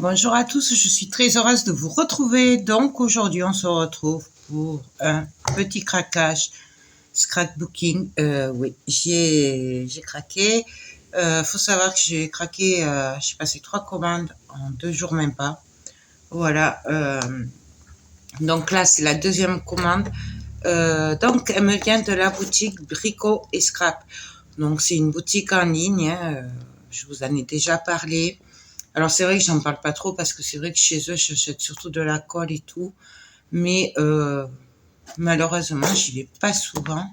Bonjour à tous, je suis très heureuse de vous retrouver. Donc aujourd'hui, on se retrouve pour un petit craquage scrapbooking. Oui, j'ai craqué. Faut savoir que j'ai craqué, j'ai passé 3 commandes en 2 jours, même pas. Voilà. Donc là, c'est la deuxième commande. Donc, elle me vient de la boutique Brico et Scrap. Donc, c'est une boutique en ligne. Je vous en ai déjà parlé. Alors c'est vrai que j'en parle pas trop parce que c'est vrai que chez eux j'achète surtout de la colle et tout, mais malheureusement j'y vais pas souvent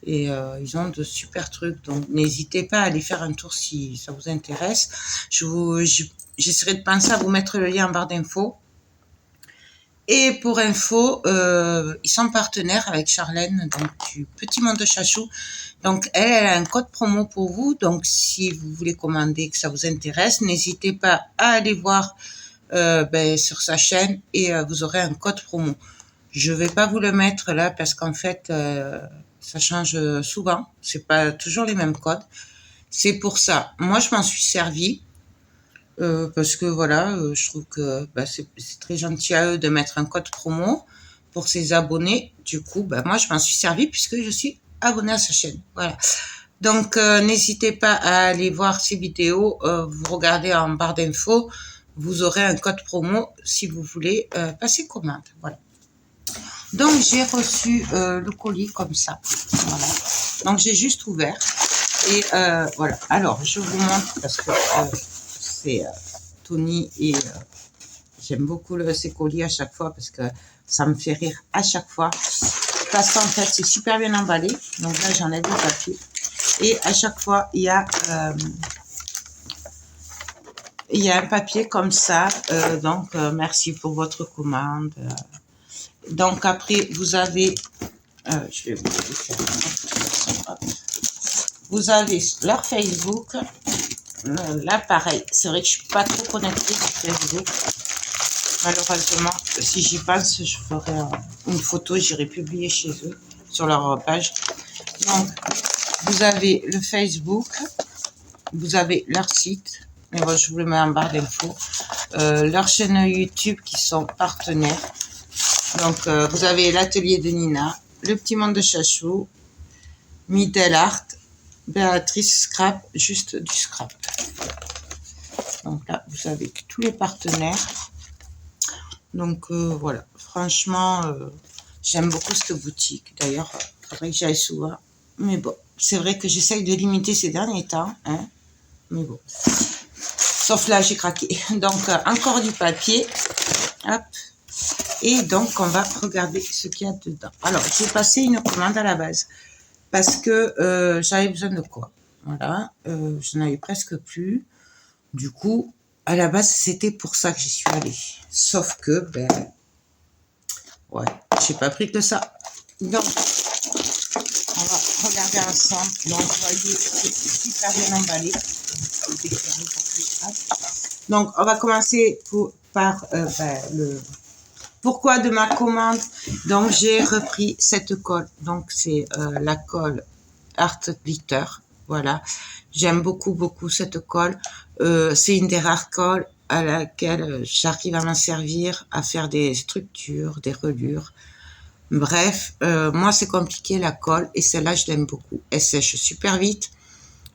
et ils ont de super trucs, donc n'hésitez pas à aller faire un tour si ça vous intéresse. J'essaierai de penser à vous mettre le lien en barre d'infos. Et pour info, ils sont partenaires avec Charlène, donc du Petit Monde de Chachou. Donc elle a un code promo pour vous. Donc si vous voulez commander, que ça vous intéresse, n'hésitez pas à aller voir sur sa chaîne et vous aurez un code promo. Je vais pas vous le mettre là parce qu'en fait ça change souvent. C'est pas toujours les mêmes codes. C'est pour ça. Moi je m'en suis servie. Parce que voilà, je trouve que c'est très gentil à eux de mettre un code promo pour ses abonnés. Du coup, moi, je m'en suis servie puisque je suis abonnée à sa chaîne. Voilà. Donc, n'hésitez pas à aller voir ces vidéos. Vous regardez en barre d'infos. Vous aurez un code promo si vous voulez passer commande. Voilà. Donc, j'ai reçu le colis comme ça. Voilà. Donc, j'ai juste ouvert. Et voilà. Alors, je vous montre parce que c'est Tony et j'aime beaucoup ces colis à chaque fois parce que ça me fait rire à chaque fois. Parce qu'en fait, c'est super bien emballé. Donc là, j'enlève le papier. Et à chaque fois, il y a un papier comme ça. Donc, merci pour votre commande. Donc, après, vous avez... je vais vous faire... Vous avez leur Facebook. Là, pareil. C'est vrai que je suis pas trop connectée sur Facebook. Malheureusement, si j'y pense, je ferai une photo, j'irai publier chez eux sur leur page. Donc, vous avez le Facebook, vous avez leur site, mais bon, je vous le mets en barre d'infos, leur chaîne YouTube qui sont partenaires. Donc, vous avez l'atelier de Nina, le Petit Monde de Chachou, Middle Art, Béatrice Scrap, juste du scrap. Donc là, vous avez tous les partenaires. Donc voilà, franchement, j'aime beaucoup cette boutique. D'ailleurs, il faudrait que j'aille souvent. Mais bon, c'est vrai que j'essaye de limiter ces derniers temps. Hein, mais bon. Sauf là, j'ai craqué. Donc, encore du papier. Hop. Et donc, on va regarder ce qu'il y a dedans. Alors, j'ai passé une commande à la base. Parce que j'avais besoin de quoi. Voilà. Je n'en avais presque plus. Du coup, à la base, c'était pour ça que j'y suis allée. Sauf que, ouais, j'ai pas pris que ça. Donc, on va regarder ensemble. Donc, vous voyez, c'est super bien emballé. Donc, on va commencer par le pourquoi de ma commande. Donc, j'ai repris cette colle. Donc, c'est la colle Art Glitter. Voilà. J'aime beaucoup, beaucoup cette colle. C'est une des rares colles à laquelle j'arrive à m'en servir, à faire des structures, des reliures. Bref, moi, c'est compliqué la colle et celle-là, je l'aime beaucoup. Elle sèche super vite.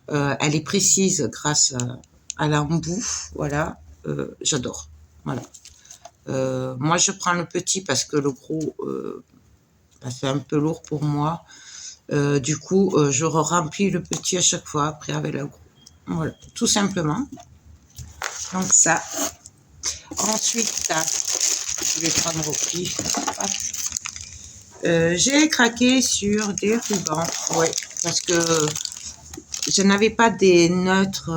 Elle est précise grâce à l'embout. Voilà. J'adore. Voilà. Moi, je prends le petit parce que le gros, c'est un peu lourd pour moi. Du coup, je remplis le petit à chaque fois, après avec le gros. Voilà, tout simplement. Donc ça. Ensuite, là, je vais prendre au pif. J'ai craqué sur des rubans. Ouais, parce que je n'avais pas des neutres.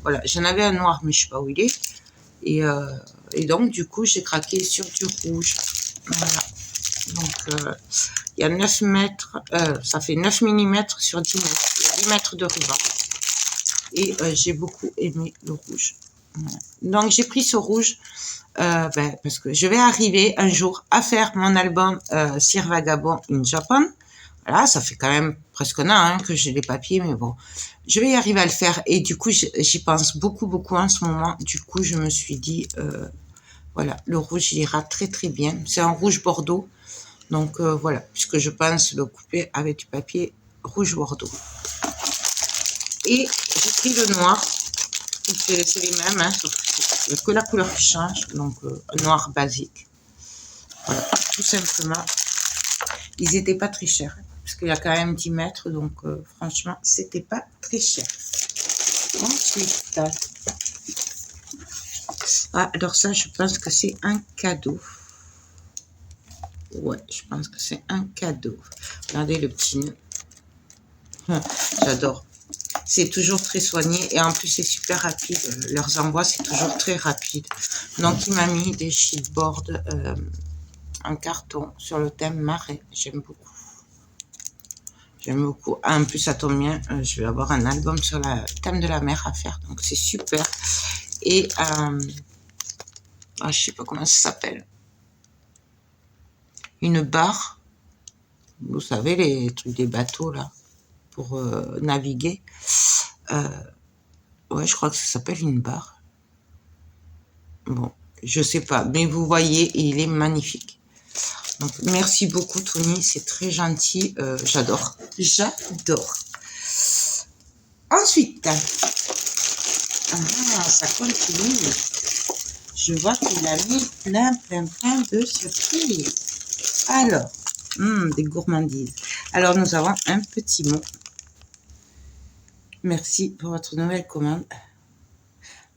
Voilà, j'en avais un noir, mais je sais pas où il est. Et donc, du coup, j'ai craqué sur du rouge. Voilà. Donc, il y a 9 mètres, ça fait 9 mm sur 10 mètres. Il y a 10 mètres de ruban. Et j'ai beaucoup aimé le rouge. Voilà. Donc, j'ai pris ce rouge parce que je vais arriver un jour à faire mon album Sir Vagabond in Japan. Voilà, ça fait quand même presque un an hein, que j'ai les papiers, mais bon, je vais y arriver à le faire. Et du coup, j'y pense beaucoup, beaucoup en ce moment. Du coup, je me suis dit, voilà, le rouge, il ira très, très bien. C'est un rouge bordeaux. Donc, voilà, puisque je pense le couper avec du papier rouge bordeaux. Et j'ai pris le noir. C'est les mêmes, hein, sauf qu'il n'y a que la couleur qui change. Donc, un noir basique. Voilà, tout simplement. Ils n'étaient pas très chers, parce qu'il y a quand même 10 mètres, donc franchement, c'était pas très cher. Ensuite, alors ça, je pense que c'est un cadeau. Ouais, je pense que c'est un cadeau. Regardez le petit nœud. J'adore. C'est toujours très soigné et en plus c'est super rapide. Leurs envois, c'est toujours très rapide. Donc, il m'a mis des sheetboards en carton sur le thème marais. J'aime beaucoup. J'aime beaucoup. Ah, en plus, ça tombe bien. Je vais avoir un album sur le thème de la mer à faire. Donc, c'est super. Et, je sais pas comment ça s'appelle. Une barre. Vous savez, les trucs des bateaux, là, pour naviguer. Ouais, je crois que ça s'appelle une barre. Bon, je sais pas. Mais vous voyez, il est magnifique. Donc, merci beaucoup, Tony. C'est très gentil. J'adore. J'adore. Ensuite, ça continue. Je vois qu'il a mis plein de surprises. Alors, des gourmandises. Alors, nous avons un petit mot. Merci pour votre nouvelle commande.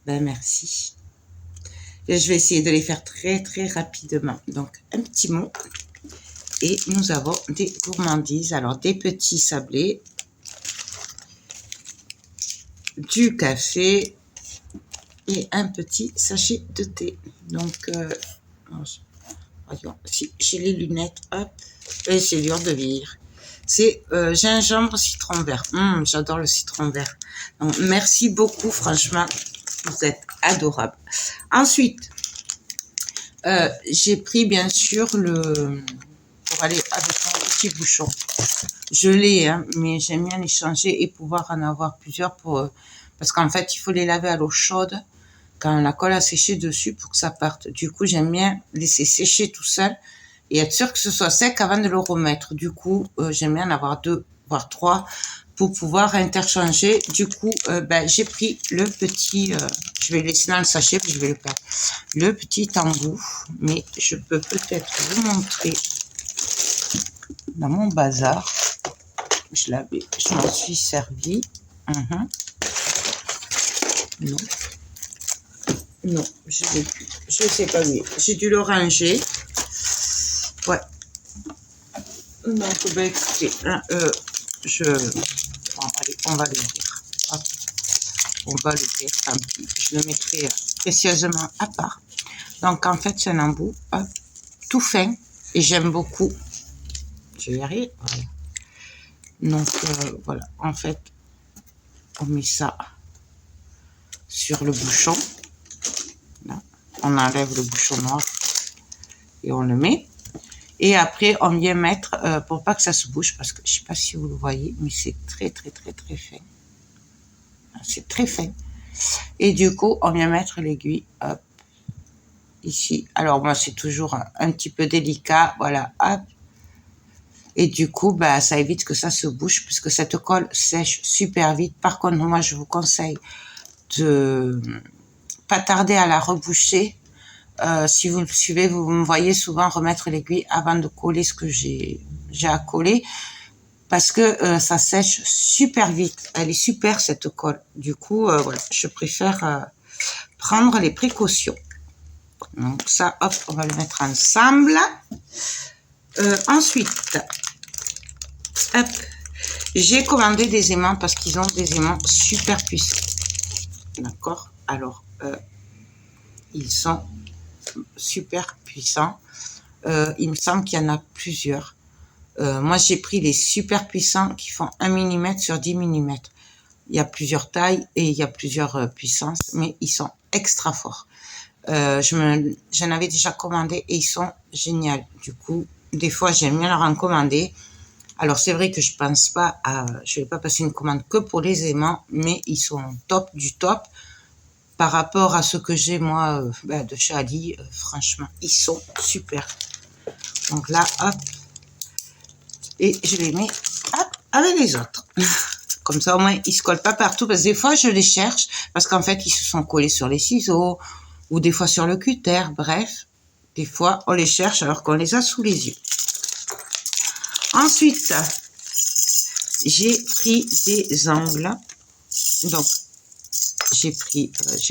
Ben, merci. Et je vais essayer de les faire très, très rapidement. Donc, un petit mot. Et nous avons des gourmandises. Alors, des petits sablés. Du café. Et un petit sachet de thé. Donc, voyons, si j'ai les lunettes, hop, et c'est dur de lire. C'est gingembre citron vert. J'adore le citron vert. Donc, merci beaucoup, franchement, vous êtes adorables. Ensuite, j'ai pris bien sûr pour aller avec mon petit bouchon. Je l'ai, hein, mais j'aime bien les changer et pouvoir en avoir plusieurs parce qu'en fait, il faut les laver à l'eau chaude quand la colle a séché dessus pour que ça parte. Du coup, j'aime bien laisser sécher tout seul et être sûr que ce soit sec avant de le remettre. Du coup, j'aime bien en avoir 2, voire 3 pour pouvoir interchanger. Du coup, j'ai pris le petit, je vais le laisser dans le sachet puis je vais le perdre. Le petit embout, mais je peux peut-être vous montrer dans mon bazar. Je m'en suis servi. Non, je ne sais plus. Je ne sais pas où. J'ai dû le ranger. Ouais. Donc, écoutez, bon, allez, on va l'ouvrir. On va l'ouvrir, tant pis. Je le mettrai précieusement à part. Donc, en fait, c'est un embout tout fin. Et j'aime beaucoup. Je vais y arriver. Voilà. Donc, voilà. En fait, on met ça sur le bouchon. Là. On enlève le bouchon noir et on le met. Et après, on vient mettre, pour pas que ça se bouge, parce que je sais pas si vous le voyez, mais c'est très, très, très, très fin. C'est très fin. Et du coup, on vient mettre l'aiguille, hop, ici. Alors, moi, c'est toujours un petit peu délicat, voilà, hop. Et du coup, ça évite que ça se bouge, puisque cette colle sèche super vite. Par contre, moi, je vous conseille de pas tarder à la reboucher. Si vous me suivez, vous me voyez souvent remettre l'aiguille avant de coller ce que j'ai à coller, parce que ça sèche super vite. Elle est super cette colle. Du coup, voilà, je préfère prendre les précautions. Donc ça, hop, on va le mettre ensemble. Ensuite, hop, j'ai commandé des aimants parce qu'ils ont des aimants super puissants. D'accord? Alors, ils sont super puissants. Il me semble qu'il y en a plusieurs. Moi, j'ai pris les super puissants qui font 1 mm sur 10 mm. Il y a plusieurs tailles et il y a plusieurs puissances, mais ils sont extra forts. J'en avais déjà commandé et ils sont géniaux. Du coup, des fois, j'aime bien leur en commander. Alors, c'est vrai que je pense pas à... Je vais pas passer une commande que pour les aimants, mais ils sont top du top. Par rapport à ce que j'ai, moi, de chez Ali, franchement, ils sont super. Donc là, hop. Et je les mets, hop, avec les autres. Comme ça, au moins, ils se collent pas partout. Parce que des fois, je les cherche. Parce qu'en fait, ils se sont collés sur les ciseaux. Ou des fois sur le cutter. Bref, des fois, on les cherche alors qu'on les a sous les yeux. Ensuite, j'ai pris des angles. Donc, j'ai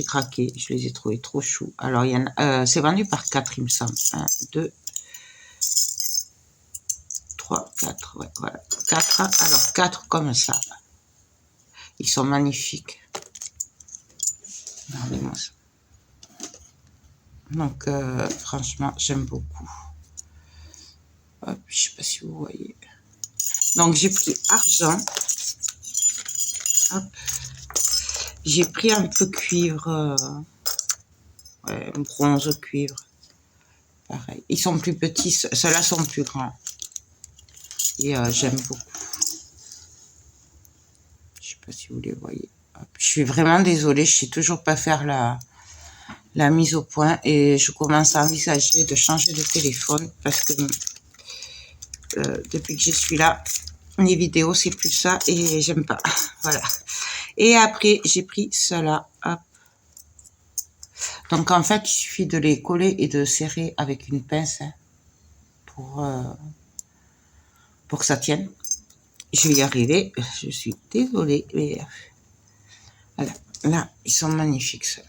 craqué. Je les ai trouvés trop choux. Alors, il y en a, c'est vendu par 4, il me semble. 1, 2, 3, 4. Ouais, voilà. 4. Alors, 4 comme ça. Ils sont magnifiques. Regardez-moi ça. Donc, franchement, j'aime beaucoup. Hop, je sais pas si vous voyez. Donc, j'ai pris argent. Hop. J'ai pris un peu cuivre. Ouais, bronze cuivre. Pareil. Ils sont plus petits. Ceux-là sont plus grands. Et j'aime beaucoup. Je sais pas si vous les voyez. Hop. Je suis vraiment désolée. Je sais toujours pas faire la mise au point. Et je commence à envisager de changer de téléphone. Parce que depuis que je suis là, les vidéos, c'est plus ça. Et j'aime pas. Voilà. Et après, j'ai pris cela. Hop. Donc, en fait, il suffit de les coller et de serrer avec une pince hein, pour que ça tienne. Je vais y arriver. Je suis désolée. Mais voilà. Là, ils sont magnifiques, ça.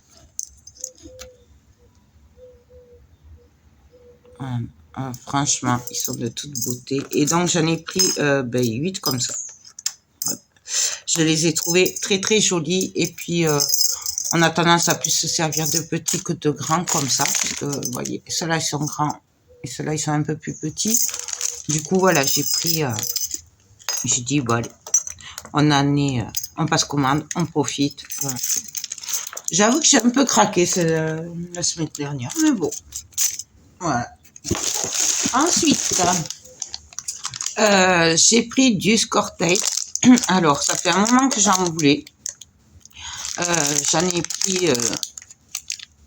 Voilà. Franchement, ils sont de toute beauté. Et donc, j'en ai pris 8 comme ça. Je les ai trouvés très, très jolis. Et puis... on a tendance à plus se servir de petits que de grands comme ça. Parce que, vous voyez, ceux-là, ils sont grands. Et ceux-là, ils sont un peu plus petits. Du coup, voilà, j'ai pris... j'ai dit, bon, allez, on passe commande, on profite. Voilà. J'avoue que j'ai un peu craqué la semaine dernière. Mais bon, voilà. Ensuite, j'ai pris du Score-Tape. Alors, ça fait un moment que j'en voulais. J'en ai pris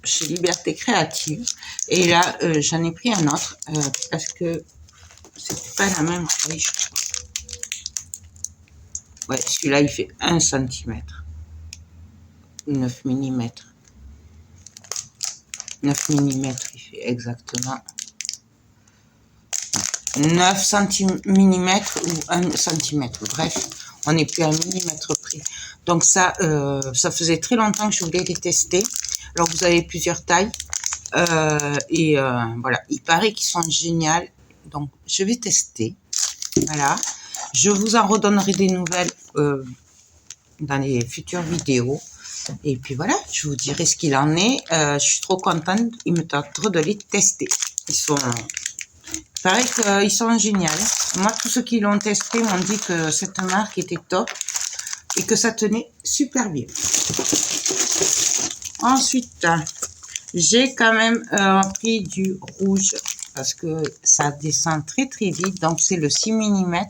chez Liberté Créative et là j'en ai pris un autre parce que c'est pas la même taille, je crois. Ouais, celui-là il fait 1 cm, 9 mm. 9 mm, il fait exactement 9 mm ou 1 cm. Bref, on n'est plus à 1 millimètre près. Donc ça, ça faisait très longtemps que je voulais les tester. Alors vous avez plusieurs tailles. Voilà, il paraît qu'ils sont géniaux. Donc je vais tester. Voilà. Je vous en redonnerai des nouvelles dans les futures vidéos. Et puis voilà, je vous dirai ce qu'il en est. Je suis trop contente. Il me tente trop de les tester. Il paraît qu'ils sont géniaux. Moi, tous ceux qui l'ont testé m'ont dit que cette marque était top et que ça tenait super bien. Ensuite, j'ai quand même pris du rouge parce que ça descend très très vite. Donc, c'est le 6 mm.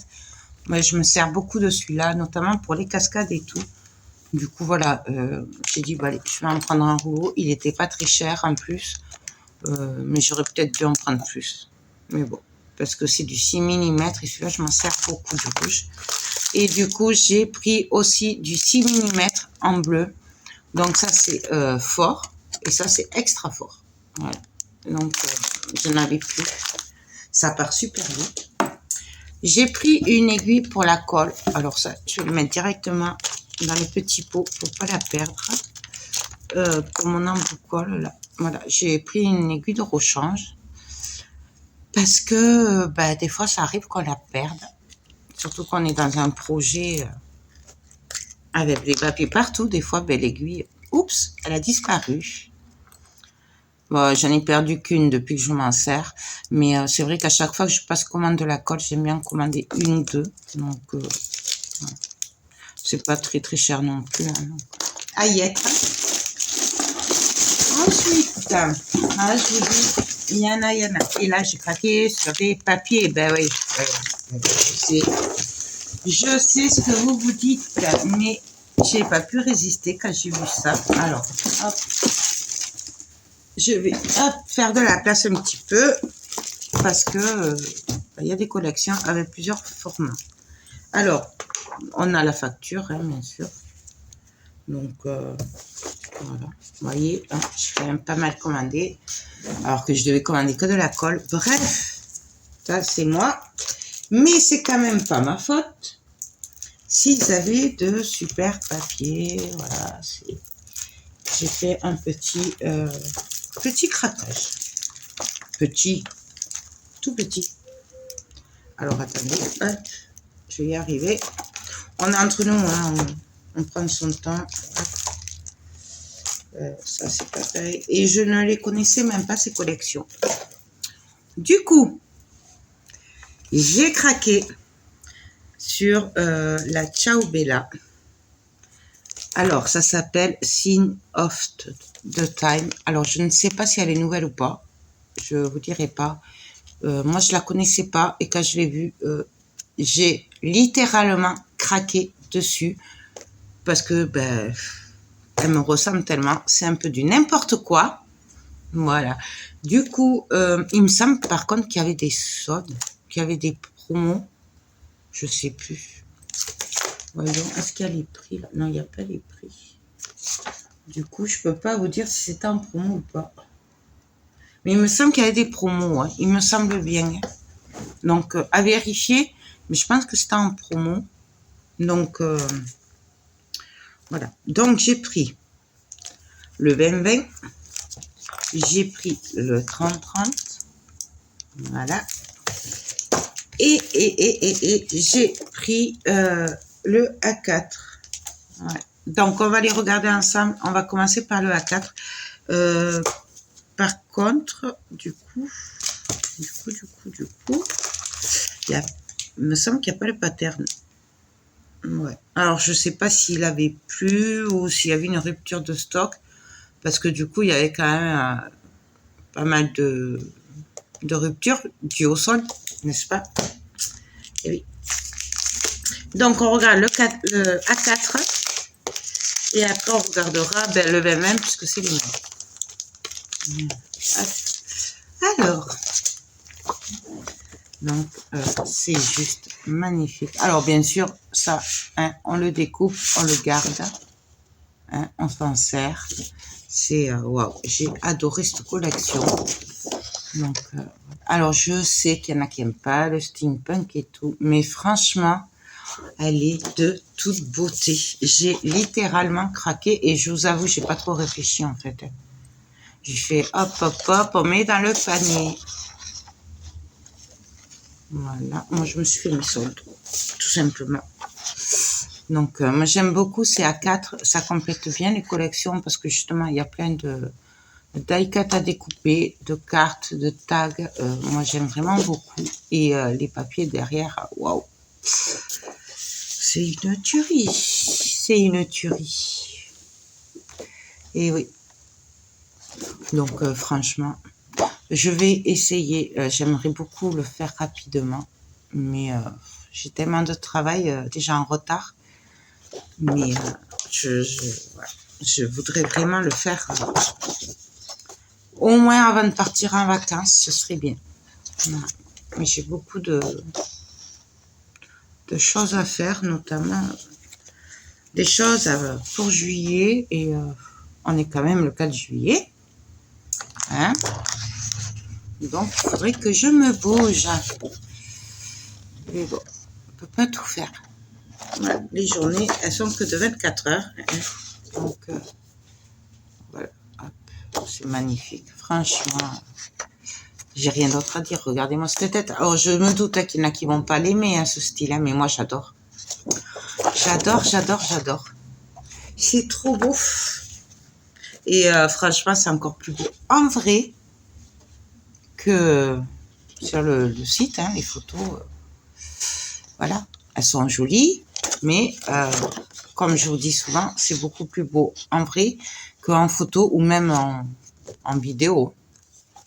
Mais je me sers beaucoup de celui-là, notamment pour les cascades et tout. Du coup, voilà, j'ai dit, bah, allez, je vais en prendre un rouleau. Il n'était pas très cher en plus. Mais j'aurais peut-être dû en prendre plus. Mais bon, parce que c'est du 6 mm et celui-là, je m'en sers beaucoup du rouge. Et du coup, j'ai pris aussi du 6 mm en bleu. Donc ça, c'est fort. Et ça, c'est extra fort. Voilà. Donc, je n'avais plus. Ça part super vite. J'ai pris une aiguille pour la colle. Alors ça, je vais le mettre directement dans le petit pot pour pas la perdre. Pour mon embout colle, là. Voilà, j'ai pris une aiguille de rechange. Parce que des fois, ça arrive qu'on la perde. Surtout qu'on est dans un projet avec des papiers partout. Des fois, l'aiguille, oups, elle a disparu. Bon, j'en ai perdu qu'une depuis que je m'en sers. Mais c'est vrai qu'à chaque fois que je passe commande de la colle, j'aime bien commander une ou deux. Donc, c'est pas très très cher non plus. Hein, donc. Aïette. Ensuite, je vous dis, il y en a. Et là, j'ai craqué sur des papiers. Ben oui, Je sais ce que vous vous dites, mais j'ai pas pu résister quand j'ai vu ça. Alors, hop, je vais faire de la place un petit peu parce que il y a des collections avec plusieurs formats. Alors, on a la facture, hein, bien sûr. Donc, voilà. Vous voyez, hein, j'ai quand même pas mal commandé. Alors que je devais commander que de la colle. Bref, ça c'est moi. Mais c'est quand même pas ma faute. S'ils avaient de super papier, voilà, j'ai fait un petit craquage. Petit, tout petit. Alors attendez, hop, je vais y arriver. On est entre nous, hein, on prend son temps. Ça c'est pas pareil. Et je ne les connaissais même pas, ces collections. Du coup, j'ai craqué sur la Ciao Bella. Alors, ça s'appelle Sign of the Time. Alors, je ne sais pas si elle est nouvelle ou pas. Je vous dirai pas. Moi, je la connaissais pas. Et quand je l'ai vue, j'ai littéralement craqué dessus. Parce que, ben, elle me ressemble tellement. C'est un peu du n'importe quoi. Voilà. Du coup, il me semble par contre qu'il y avait des soldes, qu'il y avait des promos. Je sais plus. Voyons, est-ce qu'il y a les prix là? Non, il n'y a pas les prix. Du coup, je peux pas vous dire si c'était en promo ou pas. Mais il me semble qu'il y avait des promos, hein. Il me semble bien. Donc, à vérifier. Mais je pense que c'était en promo. Donc, voilà. Donc, j'ai pris le 20-20. J'ai pris le 30-30. Voilà. Et j'ai pris le A4. Ouais. Donc, on va les regarder ensemble. On va commencer par le A4. Par contre, du coup, il me semble qu'il n'y a pas le pattern. Ouais. Alors, je sais pas s'il avait plu ou s'il y avait une rupture de stock. Parce que du coup, il y avait quand même pas mal de ruptures dues au sol, n'est-ce pas? Et oui. Donc, on regarde le A4. Et après, on regardera le 20-20 puisque c'est les mêmes. Alors, donc, c'est juste magnifique. Alors, bien sûr, ça, hein, on le découpe, on le garde. Hein, on s'en sert. C'est, waouh, j'ai adoré cette collection. Donc, alors, je sais qu'il y en a qui n'aiment pas le steampunk et tout. Mais franchement, elle est de toute beauté. J'ai littéralement craqué et je vous avoue, j'ai pas trop réfléchi en fait. J'ai fait hop, hop, hop, on met dans le panier. Voilà, moi je me suis fait mes soldes, tout simplement. Donc, moi j'aime beaucoup ces A4, ça complète bien les collections parce que justement il y a plein de die-cut à découper, de cartes, de tags. Moi j'aime vraiment beaucoup. Et les papiers derrière, waouh! C'est une tuerie. C'est une tuerie. Et oui. Donc, franchement, je vais essayer. J'aimerais beaucoup le faire rapidement. Mais j'ai tellement de travail déjà en retard. Mais je voudrais vraiment le faire au moins avant de partir en vacances. Ce serait bien. Voilà. Mais j'ai beaucoup de choses à faire, notamment des choses pour juillet. Et on est quand même le 4 juillet. Hein? Donc, il faudrait que je me bouge. Mais bon, on peut pas tout faire. Voilà, les journées, elles sont que de 24 heures. Hein? Donc, voilà. C'est magnifique. Franchement, j'ai rien d'autre à dire. Regardez-moi cette tête. Alors, je me doute qu'il y en a qui vont pas l'aimer, hein, ce style-là, mais moi, j'adore. J'adore, j'adore, j'adore. C'est trop beau. Et franchement, c'est encore plus beau en vrai que sur le site. Hein, les photos, voilà, elles sont jolies, mais comme je vous dis souvent, c'est beaucoup plus beau en vrai qu'en photo ou même en vidéo.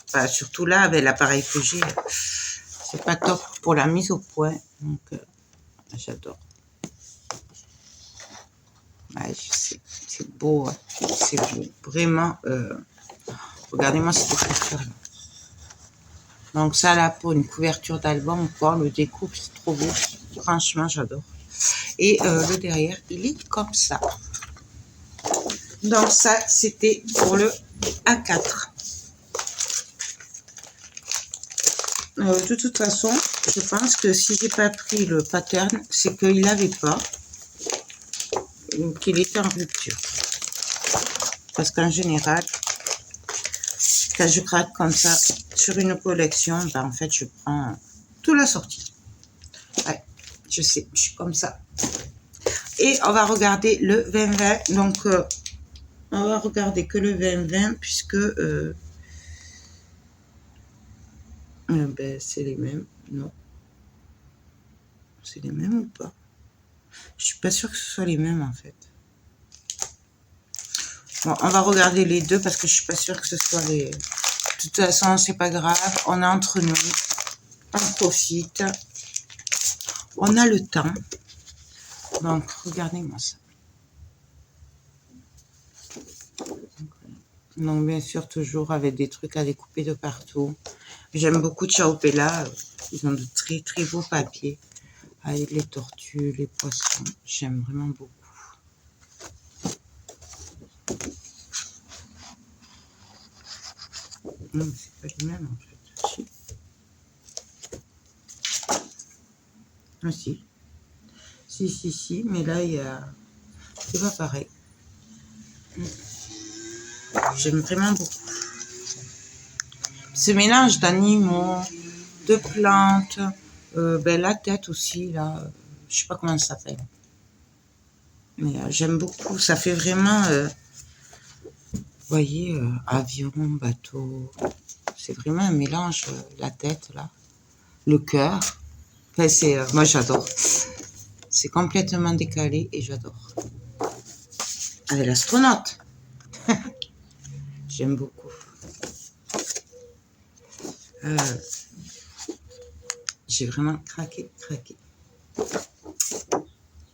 Enfin, surtout là, avec l'appareil que j'ai, C'est pas top pour la mise au point. Donc, j'adore. Ouais, je sais. C'est beau. Hein. C'est beau. Vraiment. Regardez-moi cette couverture. Donc, ça, là, pour une couverture d'album ou quoi, on le découpe. C'est trop beau. Franchement, j'adore. Et le derrière, il est comme ça. Donc, ça, c'était pour le A4. De toute façon, je pense que si j'ai pas pris le pattern, c'est qu'il n'avait pas, ou qu'il était en rupture. Parce qu'en général, quand je craque comme ça sur une collection, ben en fait, je prends toute la sortie. Ouais, je sais, je suis comme ça. Et on va regarder le 2020. Donc, on va regarder que le 2020 puisque ben, c'est les mêmes. Non. C'est les mêmes ou pas? Je suis pas sûre que ce soit les mêmes en fait. Bon, on va regarder les deux parce que je suis pas sûre que ce soit les... De toute façon, c'est pas grave. On est entre nous. On profite. On a le temps. Donc, regardez-moi ça. Donc, bien sûr, toujours avec des trucs à découper de partout. J'aime beaucoup Ciao Bella. Ils ont de très, très beaux papiers. Avec les tortues, les poissons. J'aime vraiment beaucoup. Non, c'est pas les mêmes en fait. Si. Ah si. Si, mais là, il y a... C'est pas pareil. J'aime vraiment beaucoup. Ce mélange d'animaux, de plantes, ben, la tête aussi, là, je sais pas comment ça s'appelle. Mais j'aime beaucoup. Ça fait vraiment, vous voyez, avion, bateau. C'est vraiment un mélange, la tête, là. Le cœur. Enfin, c'est, moi, j'adore. C'est complètement décalé et j'adore. Avec l'astronaute. J'aime beaucoup. J'ai vraiment craqué.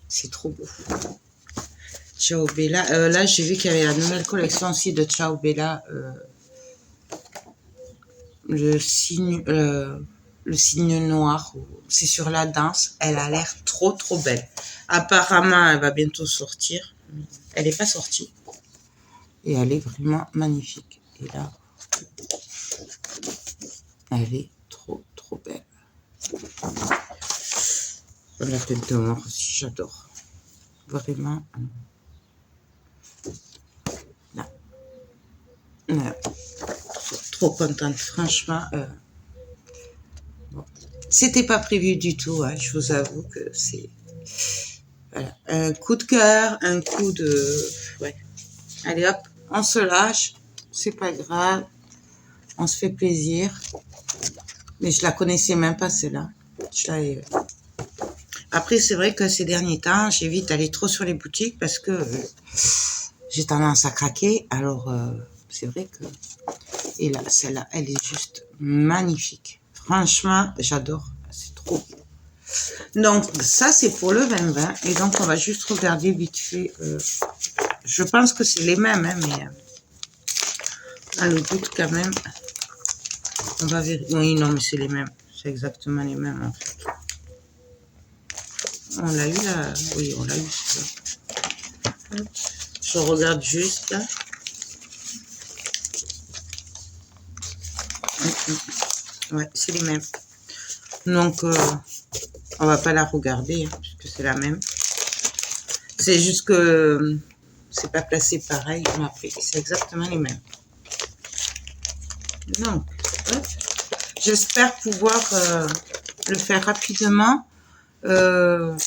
C'est trop beau. Ciao Bella. Là, j'ai vu qu'il y avait la nouvelle collection aussi de Ciao Bella. Le signe noir. C'est sur la danse. Elle a l'air trop belle. Apparemment, elle va bientôt sortir. Elle n'est pas sortie. Et elle est vraiment magnifique. Et là, elle est trop belle. La tête de mort aussi, j'adore. Vraiment. Là. Trop contente, franchement. Bon. C'était pas prévu du tout, hein, je vous avoue que c'est... Voilà. Un coup de cœur, un coup de... Ouais. Allez hop, on se lâche. C'est pas grave. On se fait plaisir. Mais je la connaissais même pas, celle-là. Après, c'est vrai que ces derniers temps, j'évite d'aller trop sur les boutiques parce que j'ai tendance à craquer. Alors, c'est vrai que... Et là, celle-là, elle est juste magnifique. Franchement, j'adore. C'est trop beau. Donc, ça, c'est pour le 2020. Et donc, on va juste regarder vite fait. Je pense que c'est les mêmes, hein, mais... dans le doute, quand même. On va vérifier. Oui, non, mais c'est les mêmes. C'est exactement les mêmes, en fait. On l'a eu, là. Oui, on l'a eu, celui-là. Je regarde juste, là. Ouais, c'est les mêmes. Donc, on va pas la regarder, hein, puisque c'est la même. C'est juste que c'est pas placé pareil, mais après, c'est exactement les mêmes. Donc, j'espère pouvoir le faire rapidement. Non,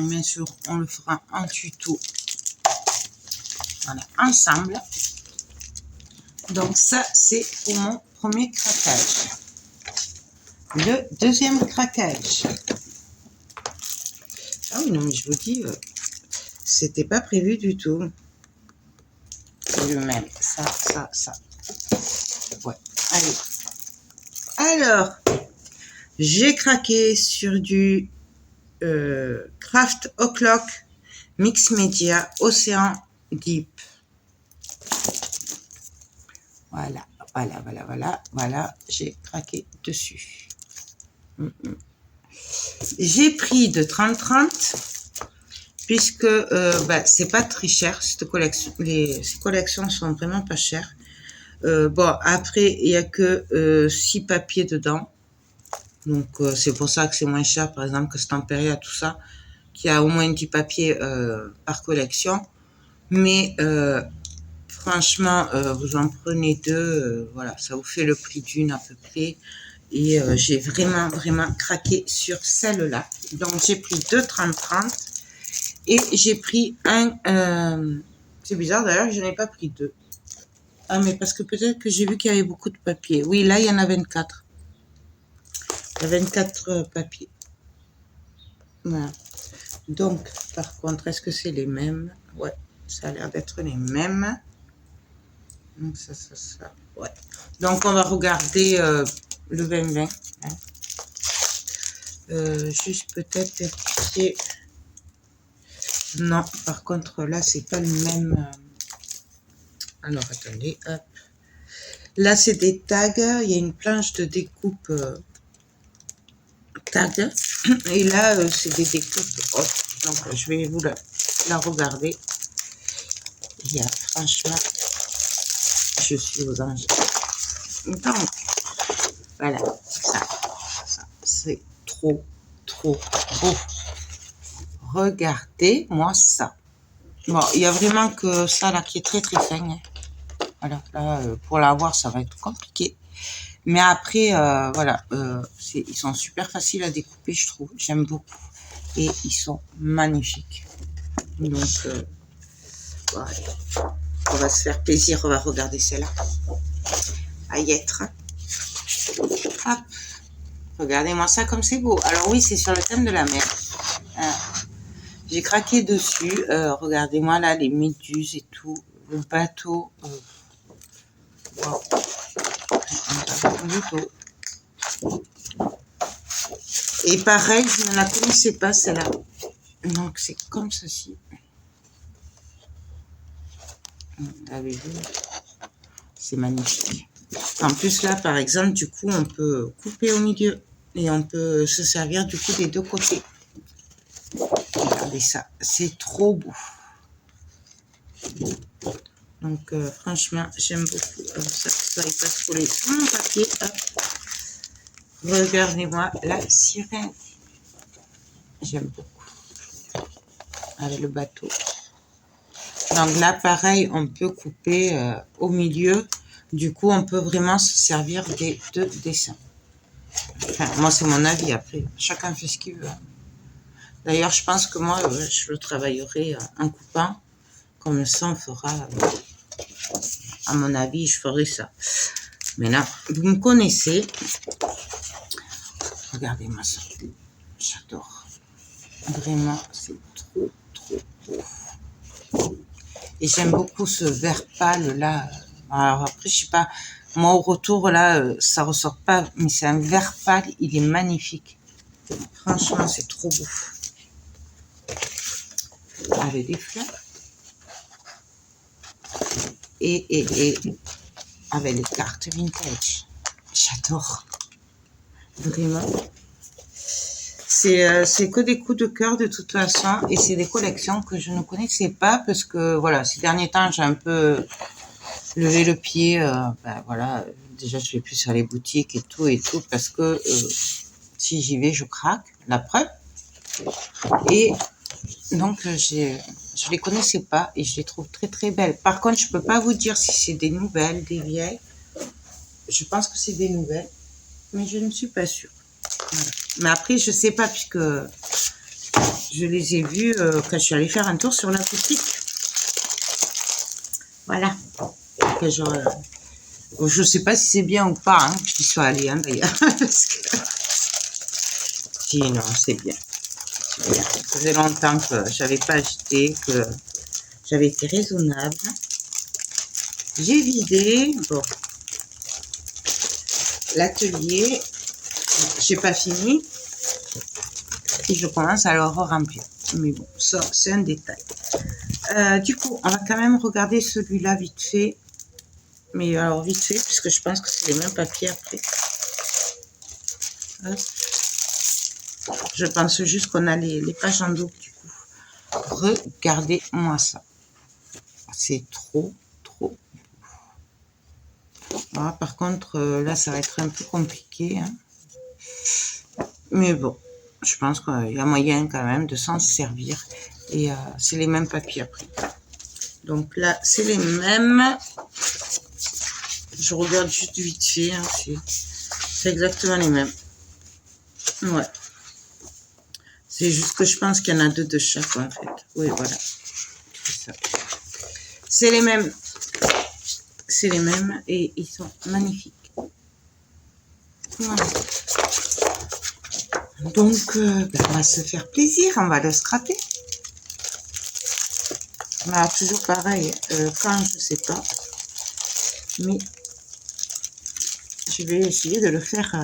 bien sûr, on le fera en tuto. Voilà, ensemble. Donc, ça, c'est pour mon premier craquage. Le deuxième craquage. Ah oui, non, mais je vous dis, c'était pas prévu du tout. C'est le même. Ça. Ouais, allez. Alors, J'ai craqué sur du Craft O'Clock Mix Media Océan Deep. Voilà, voilà, j'ai craqué dessus. J'ai pris de 30-30 puisque c'est pas très cher cette collection. Ces collections sont vraiment pas chères. Bon, après il y a que 6 papiers dedans, donc c'est pour ça que c'est moins cher, par exemple, que Stamperia, tout ça, qui a au moins 10 papiers par collection. Mais franchement, vous en prenez 2, voilà, ça vous fait le prix d'une à peu près. Et j'ai vraiment craqué sur celle-là. Donc j'ai pris 2,30 et j'ai pris un... c'est bizarre d'ailleurs, je n'ai pas pris 2. Ah, mais parce que peut-être que j'ai vu qu'il y avait beaucoup de papiers. Oui, là il y en a 24. Il y a 24 papiers. Voilà. Donc, par contre, est-ce que c'est les mêmes? Ouais, ça a l'air d'être les mêmes. Donc ça. Ouais. Donc on va regarder le 2020. Hein. Juste peut-être vérifier. Non, par contre là c'est pas le même. Alors attendez, hop. Là c'est des tags. Il y a une planche de découpe tag. Et là c'est des découpes autres. Donc je vais vous la regarder. Il y a franchement, je suis aux anges. Donc voilà, ça c'est trop beau. Regardez-moi ça. Bon, il y a vraiment que ça là qui est très fin. Voilà, là pour l'avoir ça va être compliqué. Mais après voilà, ils sont super faciles à découper, je trouve. J'aime beaucoup et ils sont magnifiques. Donc voilà. On va se faire plaisir, on va regarder celle-là. À y être. Hop. Regardez-moi ça comme c'est beau. Alors oui, c'est sur le thème de la mer. J'ai craqué dessus. Regardez-moi là, les méduses et tout. Le bateau. Wow. Et pareil, je ne la connaissais pas celle-là. Donc c'est comme ceci. Vous avez vu? C'est magnifique. En plus là, par exemple, du coup, on peut couper au milieu. Et on peut se servir du coup des deux côtés. Regardez ça, c'est trop beau. Donc franchement, j'aime beaucoup. Ça il passe pour les mon papier. Hop. Regardez-moi la sirène. J'aime beaucoup. Avec le bateau. Donc là, pareil, on peut couper au milieu. Du coup, on peut vraiment se servir des deux dessins. Enfin, moi, c'est mon avis. Après, chacun fait ce qu'il veut. D'ailleurs, je pense que moi, je le travaillerai en coupant. Comme ça, on fera, à mon avis, je ferai ça. Mais là, vous me connaissez. Regardez-moi ça. J'adore. Vraiment, c'est trop beau. Et j'aime beaucoup ce vert pâle là. Alors après, je sais pas. Moi, au retour, là, ça ressort pas. Mais c'est un vert pâle. Il est magnifique. Franchement, c'est trop beau. Avec des fleurs. Et avec les cartes vintage. J'adore. Vraiment. C'est que des coups de cœur de toute façon. Et c'est des collections que je ne connaissais pas. Parce que voilà, ces derniers temps, j'ai un peu levé le pied. Voilà. Déjà, je vais plus sur les boutiques et tout. Parce que si j'y vais, je craque. La preuve. Et donc, je les connaissais pas et je les trouve très belles. Par contre, je peux pas vous dire si c'est des nouvelles, des vieilles. Je pense que c'est des nouvelles, mais je ne suis pas sûre. Voilà. Mais après, je sais pas puisque je les ai vues quand je suis allée faire un tour sur la boutique. Voilà. Que je sais pas si c'est bien ou pas que j'y sois allée d'ailleurs. Parce que... Si, non, c'est bien. Ça faisait longtemps que j'avais pas acheté, que j'avais été raisonnable. J'ai vidé l'atelier j'ai pas fini et je commence à le remplir. Mais bon, ça, c'est un détail. Du coup, on va quand même regarder celui-là vite fait. Mais alors, vite fait, puisque je pense que c'est les mêmes papiers après. Hop. Je pense juste qu'on a les pages en double, du coup. Regardez-moi ça. C'est trop, trop. Voilà, par contre, là, ça va être un peu compliqué. Hein. Mais bon, je pense qu'il y a moyen quand même de s'en servir. Et c'est les mêmes papiers après. Donc là, c'est les mêmes. Je regarde juste vite fait. Hein, c'est exactement les mêmes. Ouais. C'est juste que je pense qu'il y en a deux de chaque en fait. Oui, voilà. C'est les mêmes. C'est les mêmes et ils sont magnifiques. Voilà. Donc, on va se faire plaisir. On va le scraper. Bah, toujours pareil. Quand, je sais pas. Mais je vais essayer de le faire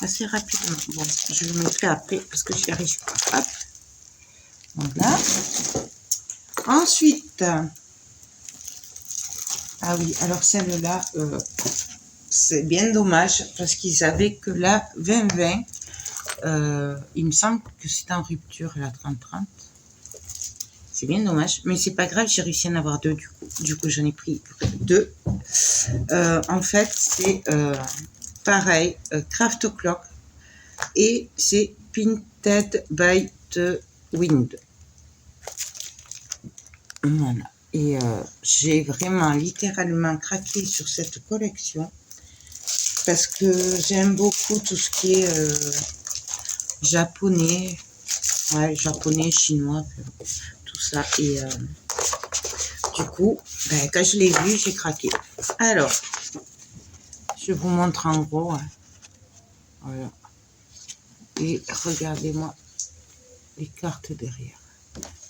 assez rapidement. Bon, je le mettrai après parce que j'y arrive pas. Hop. Voilà. Ensuite, ah oui, alors celle-là, c'est bien dommage parce qu'ils avaient que la 2020. Il me semble que c'est en rupture, la 30-30. C'est bien dommage, mais c'est pas grave, j'ai réussi à en avoir deux du coup. Du coup, j'en ai pris deux. En fait, c'est pareil, Craft Clock et c'est Painted by the Wind. Voilà. Et j'ai vraiment littéralement craqué sur cette collection parce que j'aime beaucoup tout ce qui est japonais, ouais, japonais, chinois, tout ça. Et du coup, ben, quand je l'ai vu, j'ai craqué. Alors, je vous montre en gros. Hein. Voilà. Et regardez-moi les cartes derrière.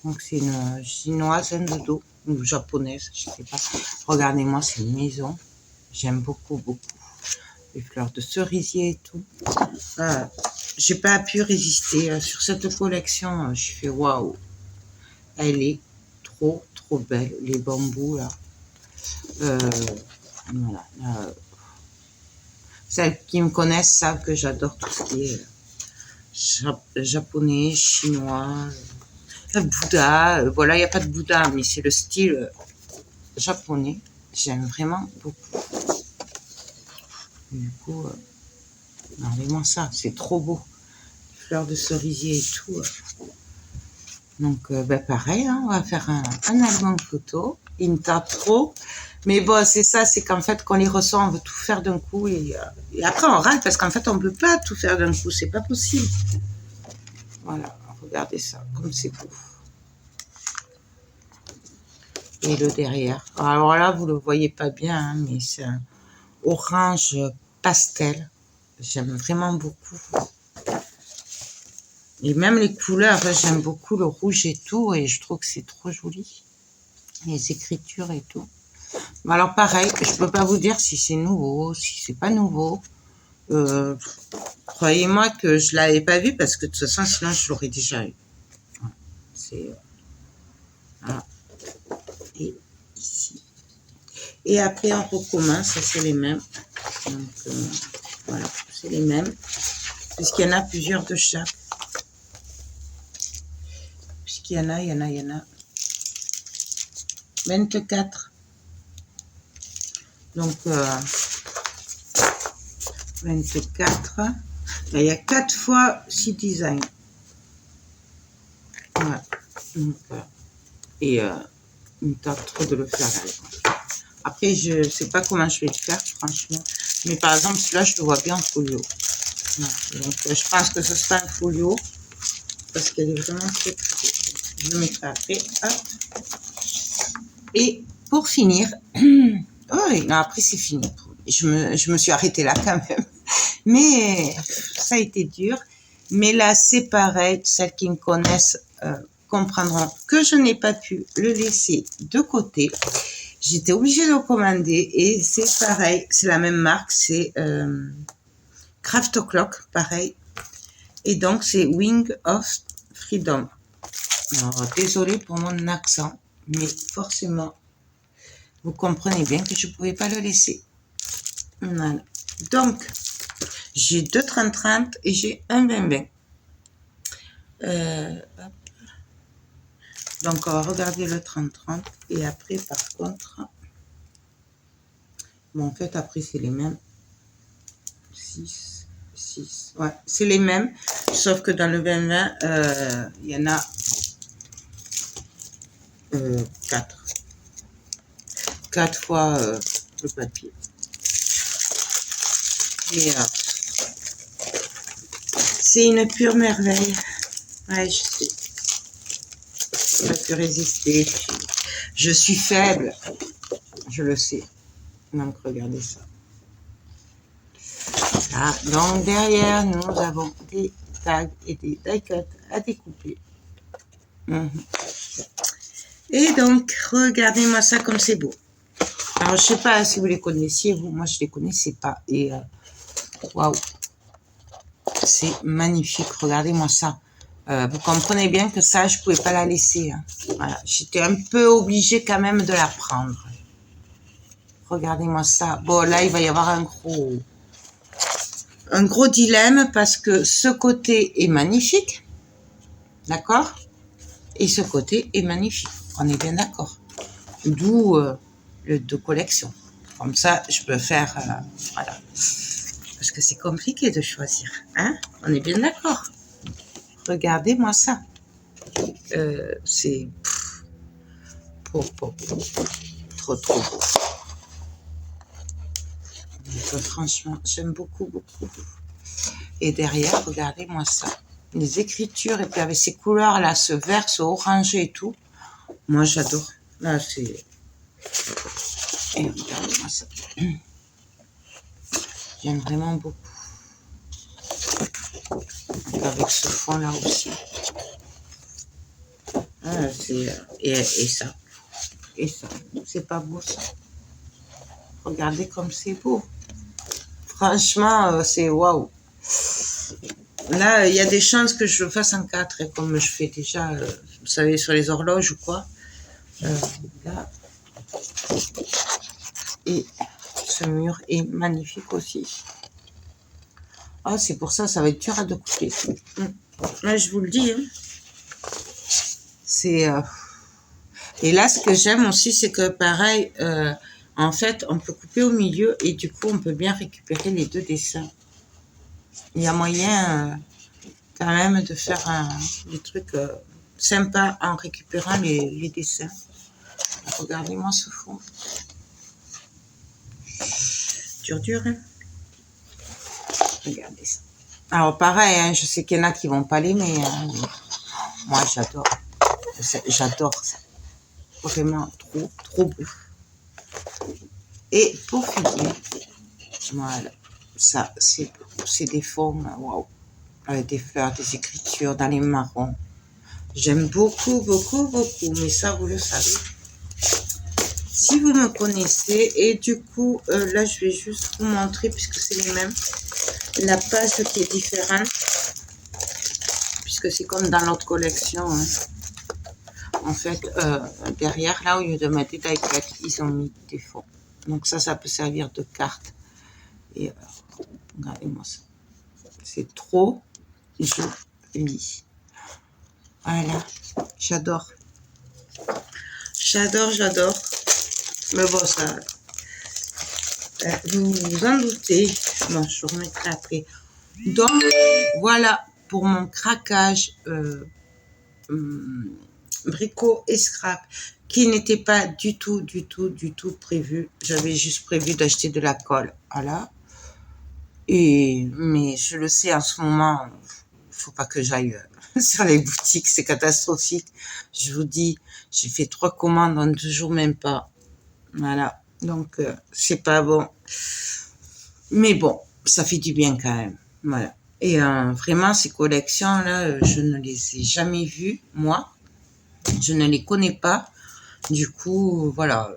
Donc, c'est une chinoise, un dodo, ou japonaise, je sais pas. Regardez-moi, c'est une maison. J'aime beaucoup, beaucoup. Les fleurs de cerisier et tout. J'ai pas pu résister sur cette collection. Je fais waouh. Elle est trop, trop belle. Les bambous, là. Voilà. Celles qui me connaissent savent que j'adore tout ce qui est japonais, chinois, Bouddha. Voilà, il n'y a pas de Bouddha, mais c'est le style japonais. J'aime vraiment beaucoup. Du coup, regardez-moi ça, c'est trop beau. Fleurs de cerisier et tout. Donc, ben pareil, hein, on va faire un album photo. Il me tape trop. Mais bon, c'est ça, c'est qu'en fait, quand on les reçoit, on veut tout faire d'un coup. Et après, on râle parce qu'en fait, on ne peut pas tout faire d'un coup. C'est pas possible. Voilà, regardez ça, comme c'est beau. Et le derrière. Alors là, vous ne le voyez pas bien, hein, mais c'est un orange pastel. J'aime vraiment beaucoup. Et même les couleurs, j'aime beaucoup le rouge et tout. Et je trouve que c'est trop joli. Les écritures et tout. Alors pareil, je peux pas vous dire si c'est nouveau, si c'est pas nouveau. Croyez-moi que je l'avais pas vu parce que de toute façon, sinon je l'aurais déjà eu. Voilà. C'est voilà. Et ici. Et après, on recommence. Ça, c'est les mêmes. Donc, voilà, c'est les mêmes. Puisqu'il y en a plusieurs de chaque. Puisqu'il y en a, il y en a. 24. Donc, 24. Il y a 4 fois 6 designs. Voilà. Donc, et il me tente trop de le faire là. Après, je sais pas comment je vais le faire, franchement. Mais par exemple, celui-là, je le vois bien en folio. Voilà. Donc, je pense que ce sera un folio. Parce qu'elle est vraiment très, très beau. Je le mettrai après. Hop. Et pour finir, oh, non, après c'est fini. Je me suis arrêtée là quand même. Mais ça a été dur. Mais là, c'est pareil. Celles qui me connaissent comprendront que je n'ai pas pu le laisser de côté. J'étais obligée de le commander. Et c'est pareil. C'est la même marque. C'est Craft O'Clock, pareil. Et donc, c'est Wing of Freedom. Alors, désolé pour mon accent, mais forcément, vous comprenez bien que je ne pouvais pas le laisser. Voilà. Donc, j'ai 2 30-30 et j'ai un 20-20. Donc, on va regarder le 30-30 et après, par contre, bon, en fait, après, c'est les mêmes. 6, 6, ouais, c'est les mêmes, sauf que dans le 20-20, il y en a 4. 4 fois le papier. Et c'est une pure merveille. Ouais, je sais. Je n'ai pas pu résister. Je suis faible. Je le sais. Donc, regardez ça. Ah, donc, derrière, nous avons des tags et des die-cuts à découper. Et donc, regardez-moi ça comme c'est beau. Alors, je sais pas si vous les connaissiez, vous. Moi, je les connaissais pas. Et, waouh. C'est magnifique. Regardez-moi ça. Vous comprenez bien que ça, je pouvais pas la laisser. Hein. Voilà. J'étais un peu obligée quand même de la prendre. Regardez-moi ça. Bon, là, il va y avoir un gros dilemme parce que ce côté est magnifique. D'accord? Et ce côté est magnifique. On est bien d'accord. D'où le de collection. Comme ça, je peux faire... voilà. Parce que c'est compliqué de choisir. Hein? On est bien d'accord. Regardez-moi ça. C'est... Trop beau. Donc, franchement, j'aime beaucoup, beaucoup. Et derrière, regardez-moi ça. Les écritures, et puis avec ces couleurs-là, ce vert, ce orangé et tout. Moi, j'adore. Là, c'est... Et regardez-moi ça. J'aime vraiment beaucoup. Avec ce fond-là aussi. Ah, et ça. Et ça. C'est pas beau, ça. Regardez comme c'est beau. Franchement, c'est waouh. Là, il y a des chances que je le fasse en 4, hein, comme je fais déjà, vous savez, sur les horloges ou quoi. Là. Et ce mur est magnifique aussi. Ah, c'est pour ça, ça va être dur à découper. Là, je vous le dis. Hein. C'est... Et là, ce que j'aime aussi, c'est que pareil, en fait, on peut couper au milieu et du coup, on peut bien récupérer les 2 dessins. Il y a moyen quand même de faire des trucs sympas en récupérant les dessins. Regardez-moi ce fond. Dur, hein? Regardez ça. Alors, pareil, hein, je sais qu'il y en a qui vont pas l'aimer. Hein, mais moi, j'adore. J'adore ça. Vraiment trop beau. Et pour finir, voilà, ça, c'est des formes, waouh, avec des fleurs, des écritures dans les marrons. J'aime beaucoup, mais ça, vous le savez. Si vous me connaissez, et du coup, là, je vais juste vous montrer, puisque c'est les mêmes, la page qui est différente, puisque c'est comme dans notre collection, hein. En fait, derrière, là, au lieu de mettre des die-cuts, ils ont mis des fonds. Donc ça peut servir de carte. Et regardez-moi ça. C'est trop joli. Voilà, j'adore. J'adore. Mais bon, ça, vous vous en doutez. Bon, je vous remettrai après. Donc, voilà pour mon craquage bricot et scrap qui n'était pas du tout prévu. J'avais juste prévu d'acheter de la colle. Voilà. Mais je le sais, en ce moment, faut pas que j'aille sur les boutiques, c'est catastrophique. Je vous dis, j'ai fait 3 commandes en 2 jours, même pas. Voilà. Donc, c'est pas bon. Mais bon, ça fait du bien quand même. Voilà. Et vraiment, ces collections-là, je ne les ai jamais vues, moi. Je ne les connais pas. Du coup, voilà.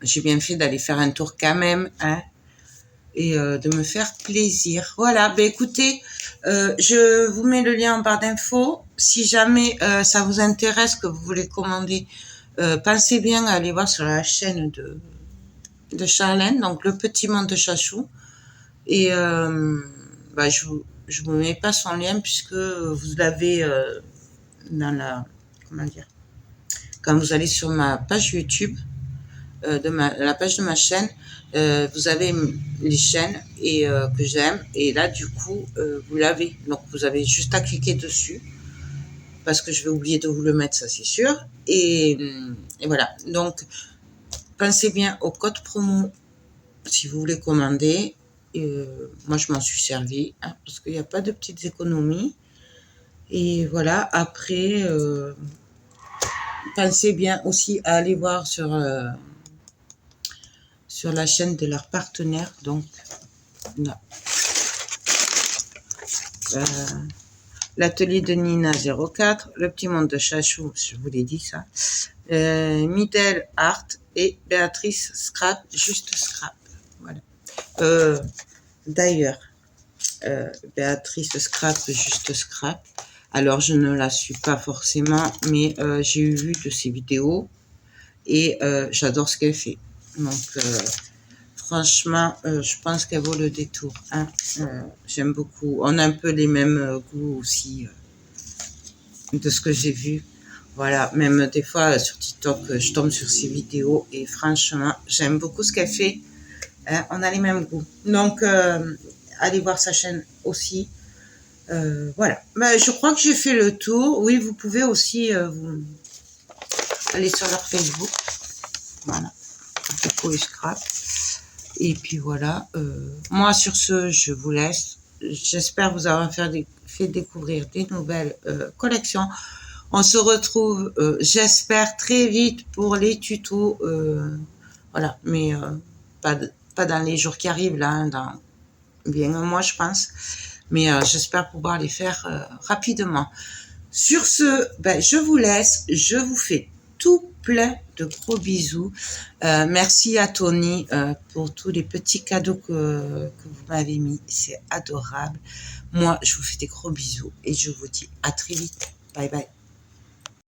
J'ai bien fait d'aller faire un tour quand même, hein. et de me faire plaisir. Voilà, ben écoutez, je vous mets le lien en barre d'infos. Si jamais ça vous intéresse, que vous voulez commander, pensez bien à aller voir sur la chaîne de Charlène, donc le petit monde de Chachou. Et bah, je vous mets pas son lien puisque vous l'avez dans la, comment dire, quand vous allez sur ma page YouTube, la page de ma chaîne, vous avez les chaînes et que j'aime, et là du coup vous l'avez, donc vous avez juste à cliquer dessus parce que je vais oublier de vous le mettre, ça c'est sûr, et voilà. Donc pensez bien au code promo si vous voulez commander. Moi je m'en suis servi hein, parce qu'il n'y a pas de petites économies. Et voilà, après pensez bien aussi à aller voir sur la chaîne de leurs partenaires, donc là, l'atelier de Nina 04, le petit monde de Chachou, je vous l'ai dit ça, Middle Art et Béatrice Scrap, juste Scrap. Voilà. D'ailleurs, Béatrice Scrap, juste Scrap. Alors, je ne la suis pas forcément, mais j'ai eu vu de ses vidéos et j'adore ce qu'elle fait. Donc, franchement, je pense qu'elle vaut le détour. Hein. J'aime beaucoup. On a un peu les mêmes goûts aussi de ce que j'ai vu. Voilà, même des fois sur TikTok, je tombe sur ses vidéos et franchement, j'aime beaucoup ce qu'elle fait. Hein, on a les mêmes goûts. Donc, allez voir sa chaîne aussi. Voilà. Ben, je crois que j'ai fait le tour. Oui, vous pouvez aussi vous aller sur leur Facebook. Voilà. Coco et Scrap. Et puis voilà. Moi, sur ce, je vous laisse. J'espère vous avoir fait découvrir des nouvelles collections. On se retrouve, j'espère, très vite pour les tutos. Voilà. Mais pas dans les jours qui arrivent, là, hein, dans bien un mois, je pense. Mais j'espère pouvoir les faire rapidement. Sur ce, ben, je vous laisse. Je vous fais tout plein de gros bisous. Merci à Tony pour tous les petits cadeaux que vous m'avez mis. C'est adorable. Moi, je vous fais des gros bisous et je vous dis à très vite. Bye bye.